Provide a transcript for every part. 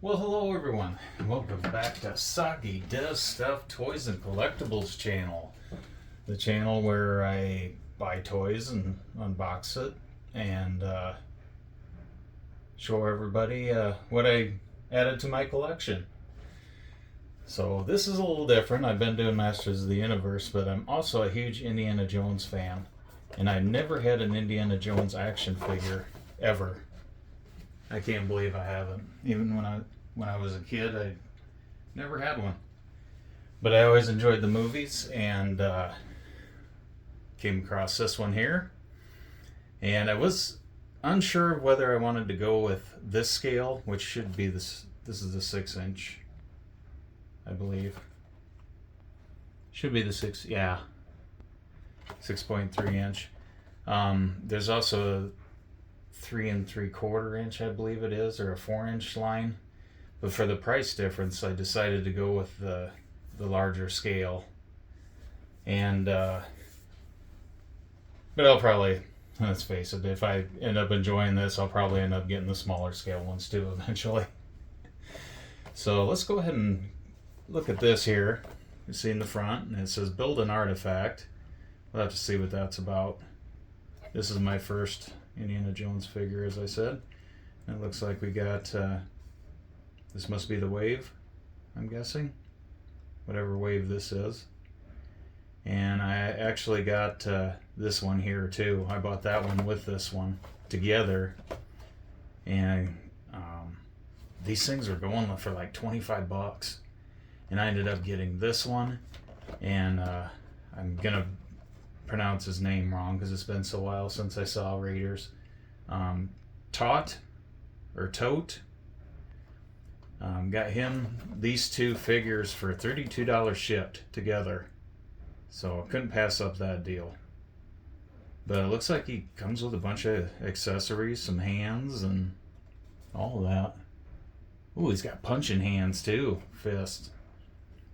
Well, hello everyone. Welcome back to Soggy Does Stuff Toys and Collectibles channel. The channel where I buy toys and unbox it and show everybody what I added to my collection. So this is a little different. I've been doing Masters of the Universe, but I'm also a huge Indiana Jones fan. And I never had an Indiana Jones action figure, ever. I can't believe I haven't. Even when I was a kid, I never had one. But I always enjoyed the movies and came across this one here. And I was unsure whether I wanted to go with this scale, which should be this. This is the 6-inch, I believe. Should be the 6.3 inch. There's also 3 3/4 inch, I believe it is, or a 4-inch line. But for the price difference, I decided to go with the larger scale. And but I'll probably, let's face it, if I end up enjoying this, I'll probably end up getting the smaller scale ones too eventually. So let's go ahead and look at this here. You see in the front, and it says build an artifact. We'll have to see what that's about. This is my first Indiana Jones figure, as I said. And it looks like we got, this must be the wave, I'm guessing. Whatever wave this is. And I actually got this one here too. I bought that one with this one together. And these things were going for like 25 bucks. And I ended up getting this one. And I'm going to pronounce his name wrong because it's been so while since I saw Raiders. Tote. Got him these two figures for $32 shipped together. So I couldn't pass up that deal. But it looks like he comes with a bunch of accessories, some hands, and all of that. Ooh, he's got punching hands too, fist.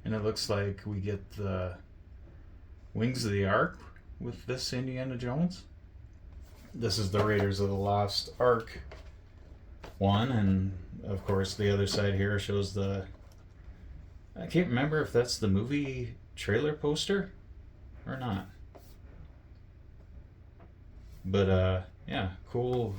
And it looks like we get the Wings of the Ark with this Indiana Jones. This is the Raiders of the Lost Ark one, and of course the other side here shows the, I can't remember if that's the movie trailer poster or not. But yeah, cool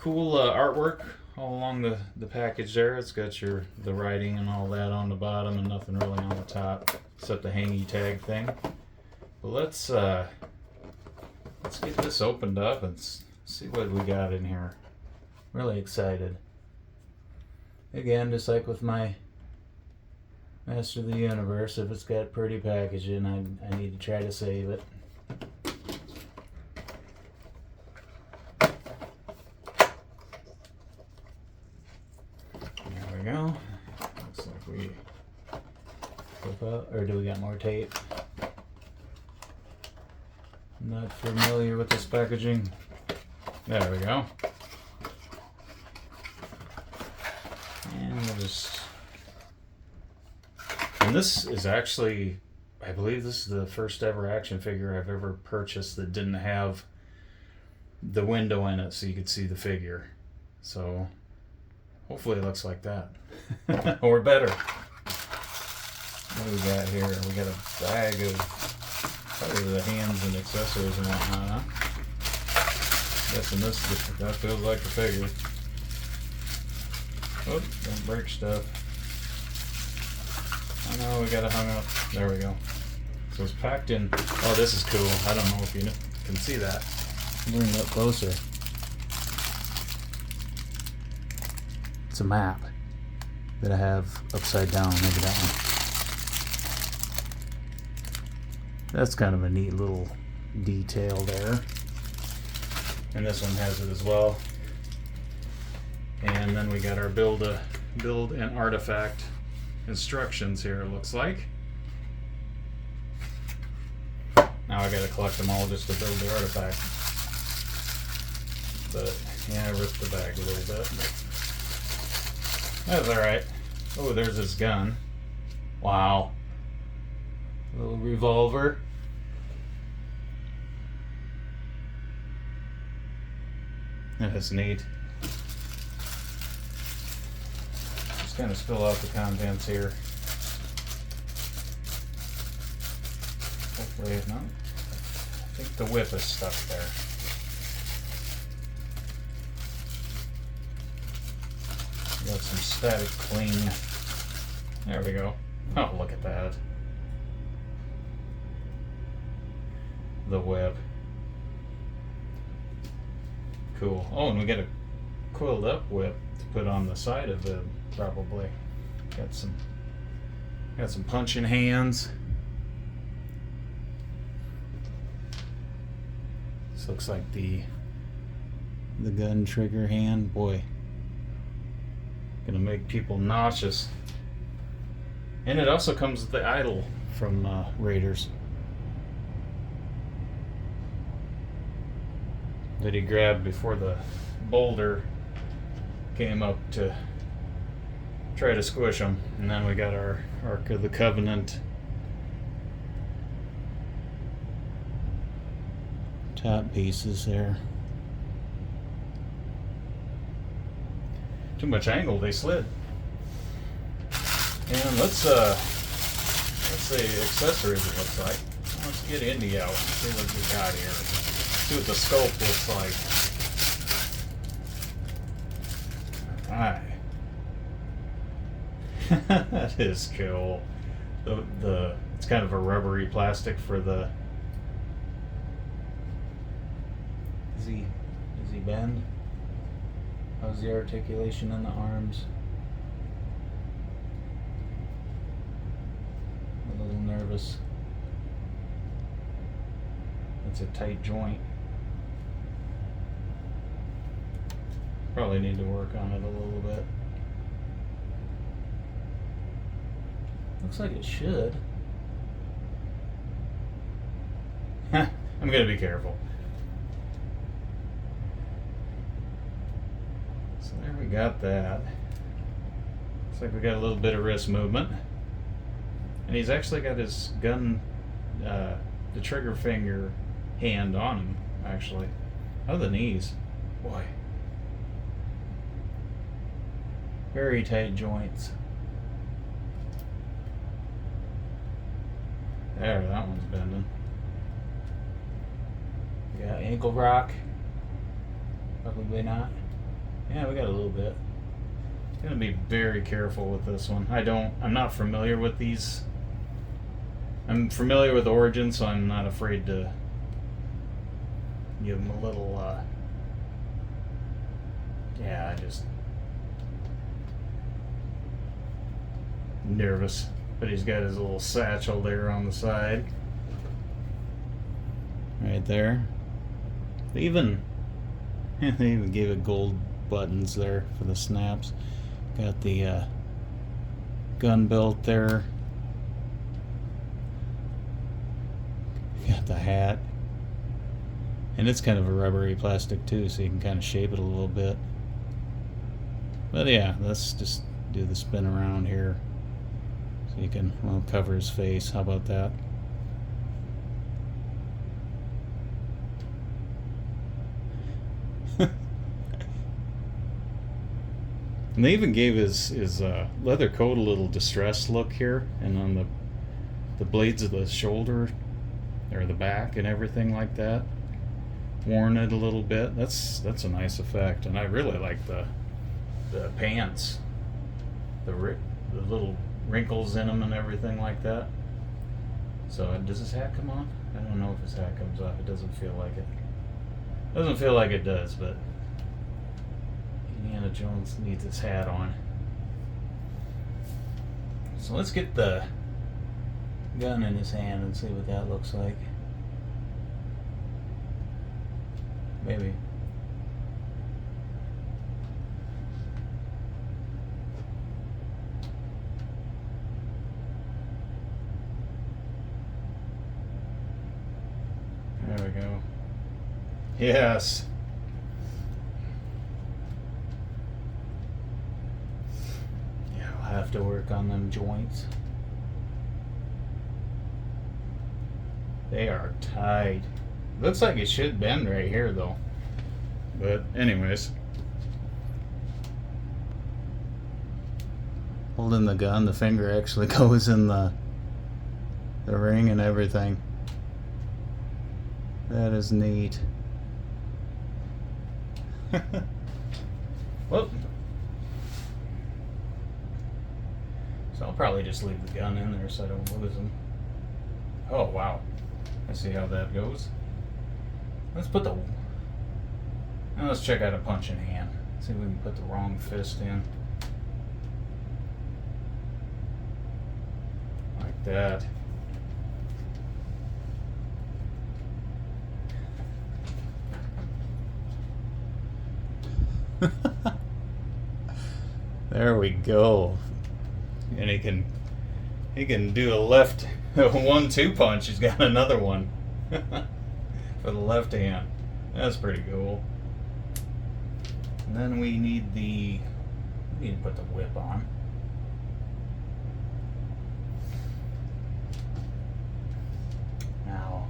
artwork all along the package there. It's got the writing and all that on the bottom and nothing really on the top except the hangy tag thing. But let's get this opened up and see what we got in here. Really excited. Again, just like with my Master of the Universe, if it's got pretty packaging, I need to try to save it. There we go. Looks like we flip out, or do we got more tape? Not familiar with this packaging. There we go. And we'll just... And this is actually, I believe this is the first ever action figure I've ever purchased that didn't have the window in it so you could see the figure. So hopefully it looks like that. Or better. What do we got here? We got a bag of probably the hands and accessories and whatnot, huh? Guessing that feels like the figure. Oh, don't break stuff. I know, we got it hung up. There we go. So it's packed in. Oh, this is cool. I don't know if you can see that. Bring it up closer. It's a map that I have upside down. Look at that one. That's kind of a neat little detail there. And this one has it as well. And then we got our build an artifact instructions here, it looks like. Now I gotta collect them all just to build the artifact. But yeah, I ripped the bag a little bit. That's alright. Oh, there's his gun. Wow. Little revolver. That's neat. kind of spill out the contents here. Hopefully, no. I think the whip is stuck there. Got some static cling. There we go. Oh, look at that. The whip. Cool. Oh, and we got a coiled up whip to put on the side of it, probably. Got some punching hands. This looks like the gun trigger hand. Boy, gonna make people nauseous. And it also comes with the idol from Raiders that he grabbed before the boulder came up to try to squish him. And then we got our Ark of the Covenant top pieces there. Too much angle, they slid. And let's see accessories it looks like. Let's get Indy out and see what we got here. See what the scope looks like. Alright. That is cool. It's kind of a rubbery plastic for the. Does he bend? How's the articulation in the arms? A little nervous. It's a tight joint. Probably need to work on it a little bit. Looks like it should. I'm gonna be careful. So there we got that. Looks like we got a little bit of wrist movement. And he's actually got his gun, the trigger finger hand on him, actually. Oh, the knees. Boy. Very tight joints. There, that one's bending. Yeah, ankle rock. Probably not. Yeah, we got a little bit. Gonna be very careful with this one. I'm not familiar with these. I'm familiar with Origin, so I'm not afraid to give him a little, yeah, I just nervous. But he's got his little satchel there on the side. Right there. They even gave it gold buttons there for the snaps. Got the gun belt there. Got the hat. And it's kind of a rubbery plastic too, so you can kind of shape it a little bit. But yeah, let's just do the spin around here. So you can, well, cover his face. How about that? And they even gave his leather coat a little distressed look here, and on the blades of the shoulder or the back and everything like that, worn it a little bit. That's a nice effect, and I really like the pants, the little wrinkles in them and everything like that. So does his hat come on? I don't know if his hat comes off. It doesn't feel like it. Doesn't feel like it does, but Indiana Jones needs his hat on. So let's get the gun in his hand and see what that looks like. Maybe. There we go. Yes. Yeah, I'll have to work on them joints. They are tight. Looks like it should bend right here though. But anyways. holding the gun, the finger actually goes in the ring and everything. That is neat. Whoop. So I'll probably just leave the gun in there so I don't lose them. Oh wow. I see how that goes. Let's put the... Now let's check out a punching hand. See if we can put the wrong fist in. Like that. There we go. And he can do a left 1-2 punch. He's got another one for the left hand. That's pretty cool. And then we need to put the whip on. Now,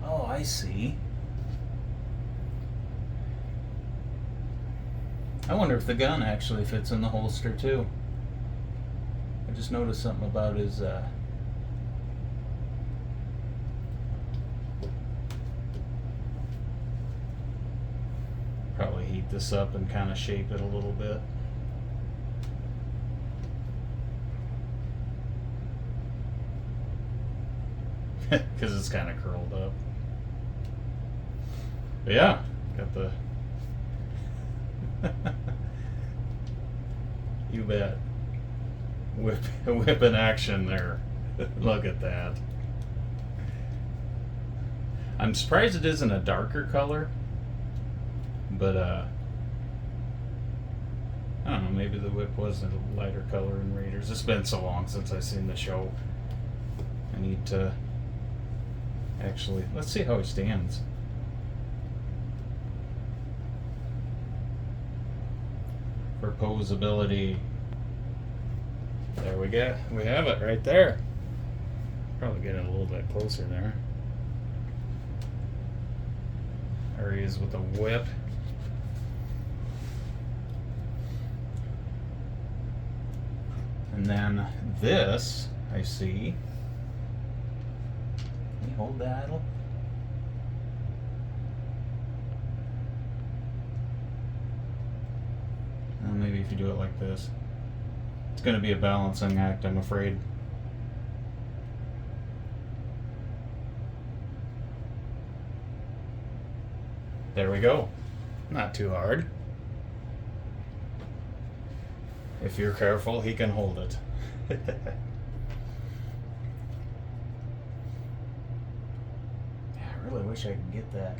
oh, I see. I wonder if the gun actually fits in the holster too. I just noticed something about his probably heat this up and kind of shape it a little bit. Because it's kind of curled up. But yeah, got the... You bet. Whip in action there. Look at that. I'm surprised it isn't a darker color. But I don't know, maybe the whip was a lighter color in Raiders. It's been so long since I've seen the show. I need to actually, let's see how he stands. For posability. There we go. We have it right there. Probably get it a little bit closer there. There he is with the whip. And then this, I see. Can you hold that idle? Maybe if you do it like this. It's going to be a balancing act, I'm afraid. There we go. Not too hard. If you're careful, he can hold it. I really wish I could get that.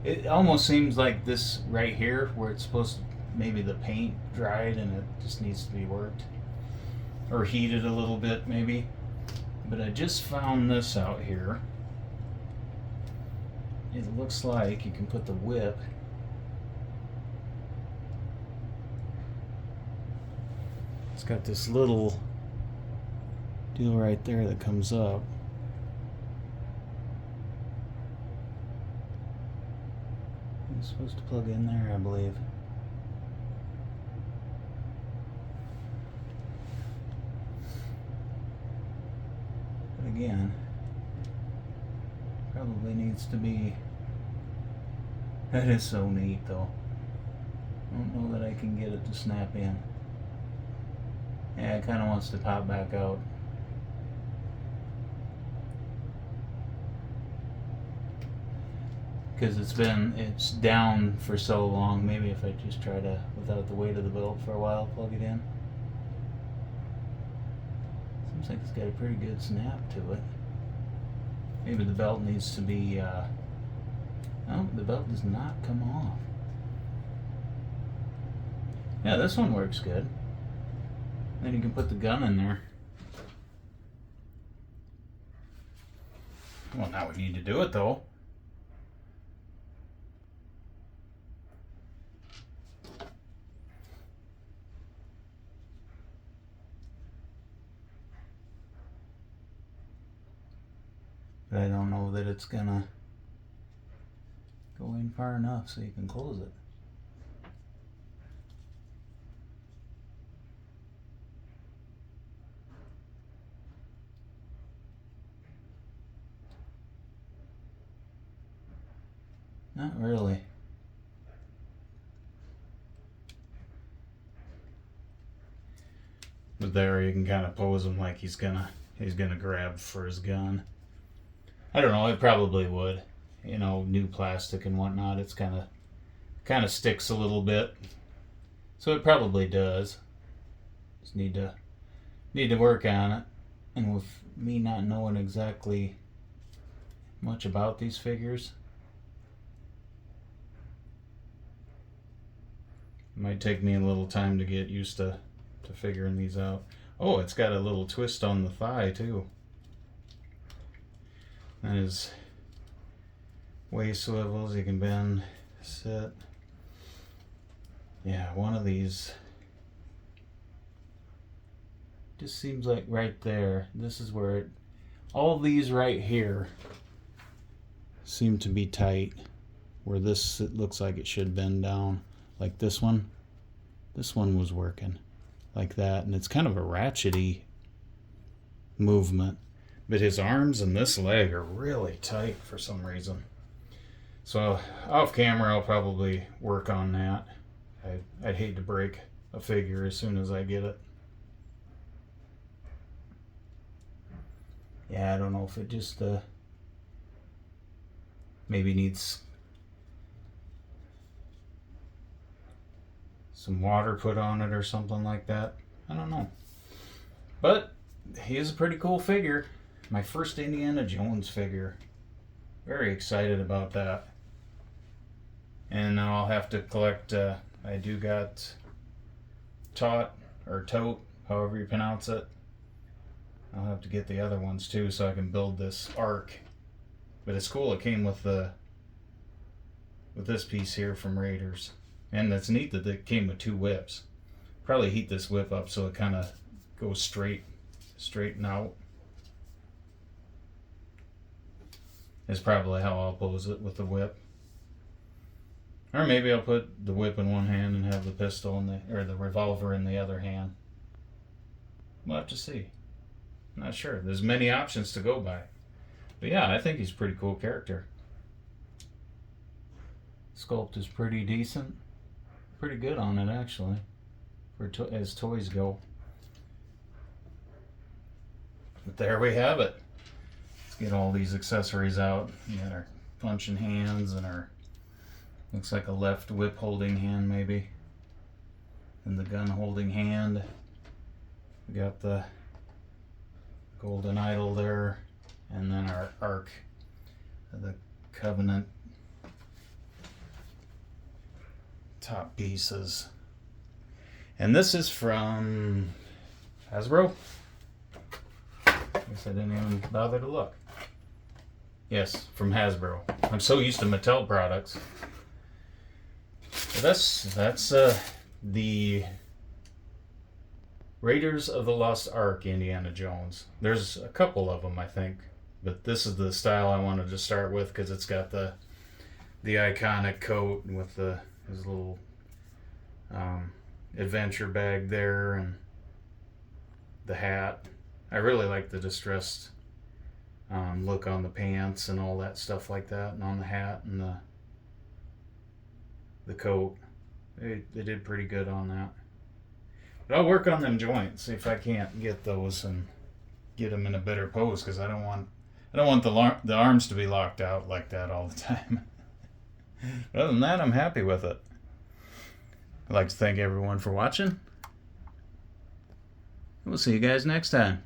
It almost seems like this right here, where it's supposed to, maybe the paint dried and it just needs to be worked. Or heated a little bit, maybe. But I just found this out here. It looks like you can put the whip it's got this little deal right there that comes up. It's supposed to plug in there, I believe. But again, probably needs to be... That is so neat though. I don't know that I can get it to snap in. Yeah, it kind of wants to pop back out. Because it's down for so long. Maybe if I just try to, without the weight of the belt for a while, plug it in. Seems like it's got a pretty good snap to it. Maybe the belt needs to be, oh, the belt does not come off. Yeah, this one works good. Then you can put the gun in there. Well, now we need to do it though. But I don't know that it's gonna go in far enough so you can close it. . Not really. But there you can kind of pose him like he's gonna grab for his gun. I don't know, it probably would. You know, new plastic and whatnot, it's kind of sticks a little bit. So it probably does. Just need to work on it. And with me not knowing exactly much about these figures, it might take me a little time to get used to figuring these out. Oh, it's got a little twist on the thigh too. And his waist swivels, you can bend, sit. Yeah, one of these just seems like right there. This is where all these right here seem to be tight. Where this, it looks like it should bend down. Like this one was working like that, and it's kind of a ratchety movement. But his arms and this leg are really tight for some reason. So off camera, I'll probably work on that. I'd hate to break a figure as soon as I get it. Yeah, I don't know if it just maybe needs some water put on it or something like that. I don't know. But he is a pretty cool figure. My first Indiana Jones figure. Very excited about that. And now I'll have to collect, I do got Tote, however you pronounce it. I'll have to get the other ones too so I can build this arc. But it's cool, it came with this piece here from Raiders. And it's neat that it came with 2 whips. Probably heat this whip up so it kind of goes straighten out. Is probably how I'll pose it with the whip. Or maybe I'll put the whip in one hand and have the pistol or the revolver in the other hand. We'll have to see. I'm not sure. There's many options to go by. But yeah, I think he's a pretty cool character. Sculpt is pretty decent. Pretty good on it actually, as toys go. But there we have it. Let's get all these accessories out. We got our punching hands and our, looks like a left whip holding hand maybe. And the gun holding hand. We got the golden idol there. And then our arc, the Covenant top pieces. And this is from Hasbro. I guess I didn't even bother to look. Yes, from Hasbro. I'm so used to Mattel products. But that's the Raiders of the Lost Ark Indiana Jones. There's a couple of them, I think, but this is the style I wanted to start with because it's got the iconic coat with his little adventure bag there and the hat. I really like the distressed look on the pants and all that stuff like that, and on the hat and the coat. They did pretty good on that. But I'll work on them joints, see if I can't get those and get them in a better pose, because I don't want the arms to be locked out like that all the time. But other than that, I'm happy with it. I'd like to thank everyone for watching. We'll see you guys next time.